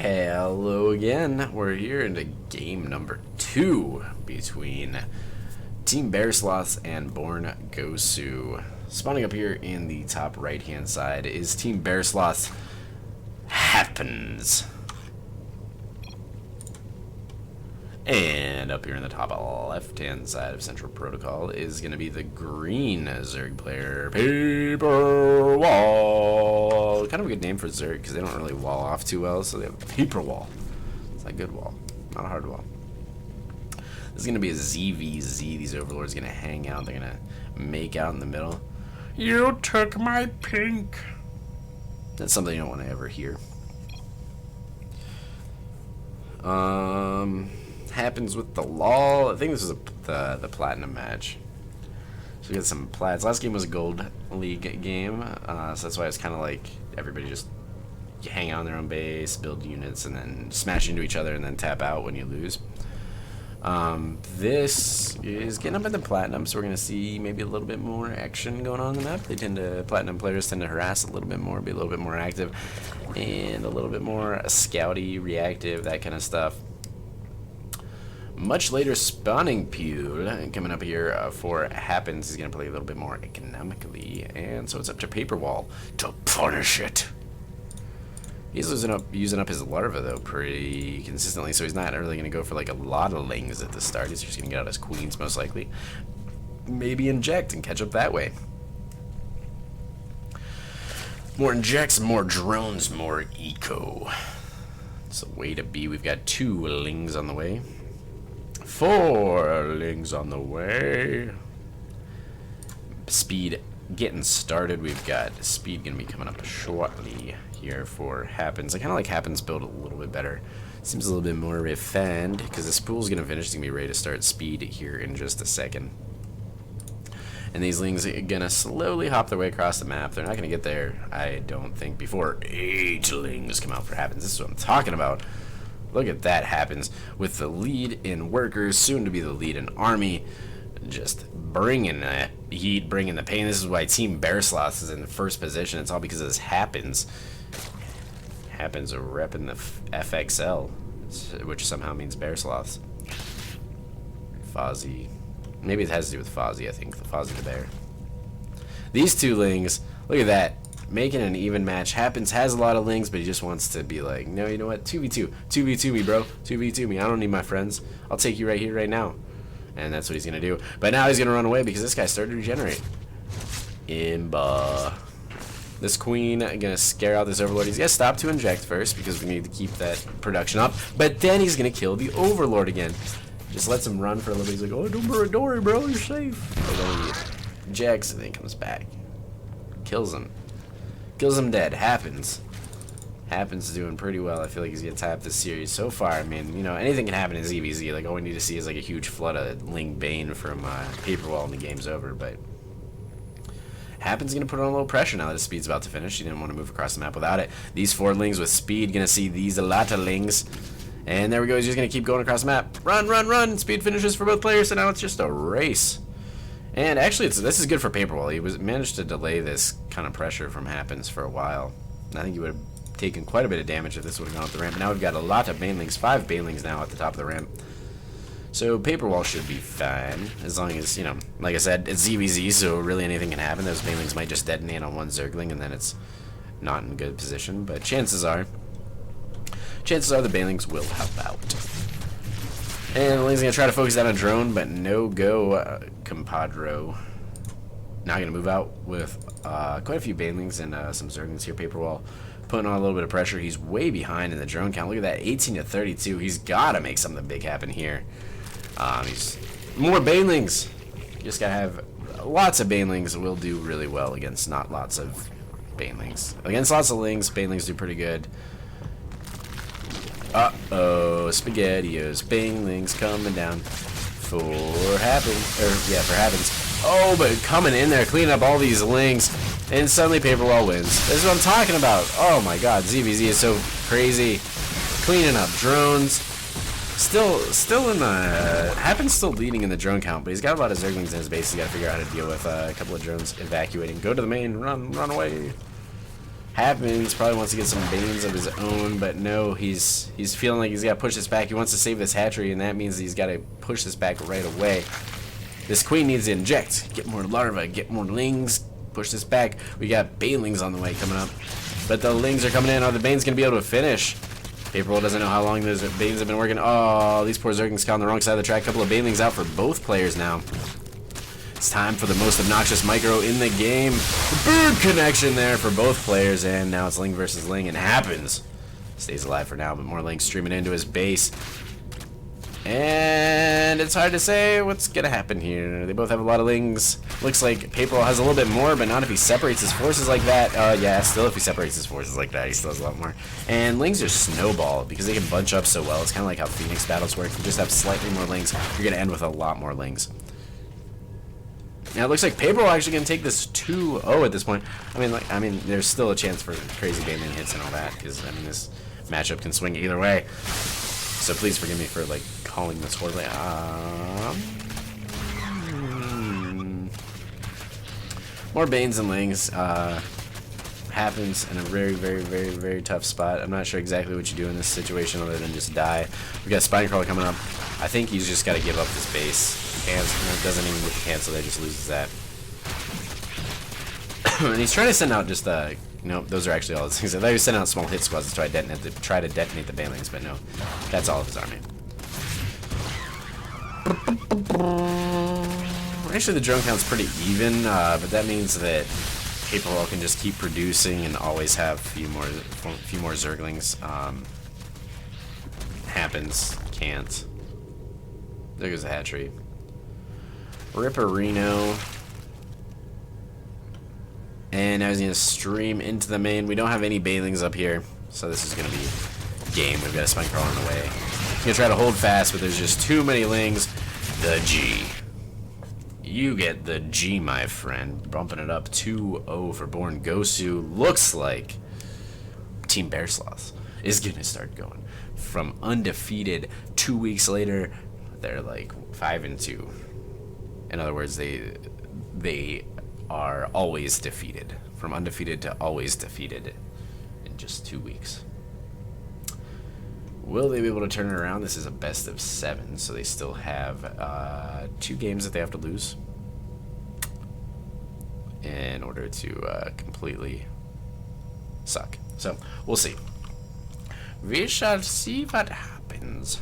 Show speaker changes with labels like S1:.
S1: Hello again. We're here into game number 2 between Team Bearsloths and BoRnGo. Spawning up here in the top right hand side is Team Bearsloths. Happens. And up here in the top left hand side of Central Protocol is going to be the green Zerg player, paperWall. Kind of a good name for Zerg because they don't really wall off too well, so they have paperWall. It's a good wall, not a hard wall. This is going to be a ZvZ. These overlords are going to hang out. They're going to make out in the middle. You took my pink. That's something you don't want to ever hear. Happens with the LOL. I think this is the platinum match. So we got some plats. Last game was a gold league game, so that's why it's kind of like everybody just hang out on their own base, build units, and then smash into each other, and then tap out when you lose. This is getting up into platinum, so we're gonna see maybe a little bit more action going on in the map. Platinum players tend to harass a little bit more, be a little bit more active, and a little bit more scouty, reactive, that kind of stuff. Much later spawning pool coming up here for Happens. He's going to play a little bit more economically, and so it's up to paperWall to punish it. He's using up his larva though pretty consistently, so he's not really going to go for like a lot of lings at the start. He's just going to get out his queens most likely. Maybe inject and catch up that way. More injects, more drones, more eco. It's the way to be. We've got 2 lings on the way. 4 lings on the way. Speed getting started. We've got speed going to be coming up shortly here for Happens. I kind of like Happens build a little bit better. Seems a little bit more refined because the spool's going to finish. It's going to be ready to start speed here in just a second. And these lings are going to slowly hop their way across the map. They're not going to get there, I don't think, before 8 lings come out for Happens. This is what I'm talking about. Look at that. Happens with the lead in workers, soon to be the lead in army, just bringing the heat, bringing the pain. This is why Team Bearsloths is in the first position. It's all because of this Happens. Happens are repping the FXL, which somehow means Bearsloths. Fozzie. Maybe it has to do with Fozzie, I think. The Fozzie the bear. These 2 lings, look at that. Making an even match. Happens has a lot of lings, but he just wants to be like, no, you know what? 2v2. 2v2 me, bro. 2v2 me. I don't need my friends. I'll take you right here, right now. And that's what he's going to do. But now he's going to run away because this guy started to regenerate. Imba. This queen going to scare out this overlord. He's going to stop to inject first because we need to keep that production up. But then he's going to kill the overlord again. Just lets him run for a little bit. He's like, oh, don't worry, bro. You're safe. And then he injects and then comes back. Kills him. Kills him dead. Happens doing pretty well. I feel like he's gonna tie up this series so far. I mean, you know, anything can happen in ZvZ. Like, all we need to see is like a huge flood of Ling Bane from paperWall and the game's over. But Happens gonna put on a little pressure now that his speed's about to finish. He didn't want to move across the map without it. These 4 lings with speed gonna see these a lot of lings. And there we go. He's just gonna keep going across the map. Run! Speed finishes for both players, so now it's just a race. And actually, this is good for paperWall. He managed to delay this kind of pressure from Happens for a while. I think he would have taken quite a bit of damage if this would have gone up the ramp. Now we've got a lot of banelings, 5 banelings now at the top of the ramp. So paperWall should be fine, as long as, you know, like I said, it's ZvZ, so really anything can happen. Those banelings might just detonate on one Zergling, and then it's not in good position. But chances are the banelings will help out. And Ling's going to try to focus that on a drone, but no go, compadro. Now going to move out with quite a few banelings and some Zerglings here. paperWall putting on a little bit of pressure. He's way behind in the drone count. Look at that, 18 to 32. He's got to make something big happen here. He's more banelings. You just got to have lots of banelings. Will do really well against not lots of banelings. Against lots of lings, banelings do pretty good. Uh-oh, SpaghettiOs, banelings coming down for Happens. Oh, but coming in there, cleaning up all these lings, and suddenly paperWall wins. This is what I'm talking about. Oh my god, ZvZ is so crazy. Cleaning up drones. Still in the... Happens still leading in the drone count, but he's got a lot of Zerglings in his base. He's got to figure out how to deal with a couple of drones evacuating. Go to the main, run away. Happens, probably wants to get some Banes of his own, but no, he's feeling like he's got to push this back. He wants to save this hatchery, and that means he's got to push this back right away. This queen needs to inject, get more larvae, get more lings, push this back. We got banelings on the way coming up, but the lings are coming in. Are the Banes going to be able to finish? paperWall doesn't know how long those Banes have been working. Oh, these poor Zerglings caught on the wrong side of the track. Couple of banelings out for both players now. It's time for the most obnoxious micro in the game. Bird connection there for both players, and now it's Ling versus Ling, and Happens stays alive for now, but more Ling streaming into his base. And it's hard to say what's gonna happen here. They both have a lot of Lings. Looks like paperWall has a little bit more, but not if he separates his forces like that. Yeah, still if he separates his forces like that, he still has a lot more. And Lings are snowball because they can bunch up so well. It's kind of like how Phoenix battles work. If you just have slightly more Lings, you're gonna end with a lot more Lings. Now it looks like paperWall actually gonna take this 2-0 at this point. I mean, there's still a chance for crazy baneling hits and all that, because I mean this matchup can swing either way. So please forgive me for like calling this horribly. More Banes and Lings. Happens in a very, very, very, very tough spot. I'm not sure exactly what you do in this situation other than just die. We got Spinecrawler coming up. I think he's just got to give up this base. Doesn't even get the cancel there, just loses that. And he's trying to send out just no, those are actually all his things. I thought he was sending out small hit squads to try to detonate the banelings, but no, that's all of his army. Actually, the drone count's pretty even, but that means that paperWall can just keep producing and always have a few more Zerglings. Happens, can't. There goes the hatchery. Ripperino. And now he's going to stream into the main. We don't have any banelings up here, so this is going to be game. We've got a Spinecrawler on the way. He's going to try to hold fast, but there's just too many Lings. The G. You get the G, my friend. Bumping it up 2-0 for BoRnGo. Looks like Team Bearsloths is going to start going. From undefeated 2 weeks later, they're like 5-2. In other words, they are always defeated. From undefeated to always defeated in just 2 weeks. Will they be able to turn it around? This is a best of 7, so they still have 2 games that they have to lose in order to completely suck. So we'll see. We shall see what happens.